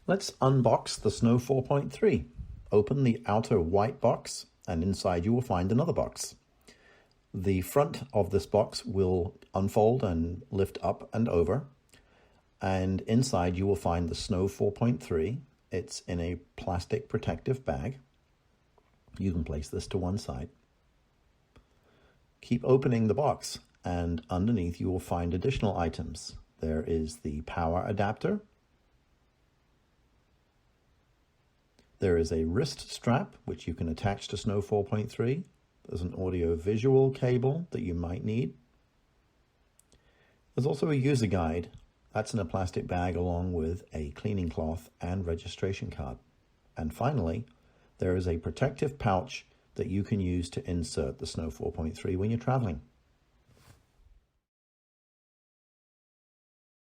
Let's unbox the Snow 4.3. Open the outer white box and inside you will find another box. The front of this box will unfold and lift up and over, and inside you will find the Snow 4.3. It's in a plastic protective bag. You can place this to one side. Keep opening the box and underneath you will find additional items. There is the power adapter. There is a wrist strap, which you can attach to Snow 4.3. There's an audio-visual cable that you might need. There's also a user guide. That's in a plastic bag along with a cleaning cloth and registration card. And finally, there is a protective pouch that you can use to insert the Snow 4.3 when you're traveling.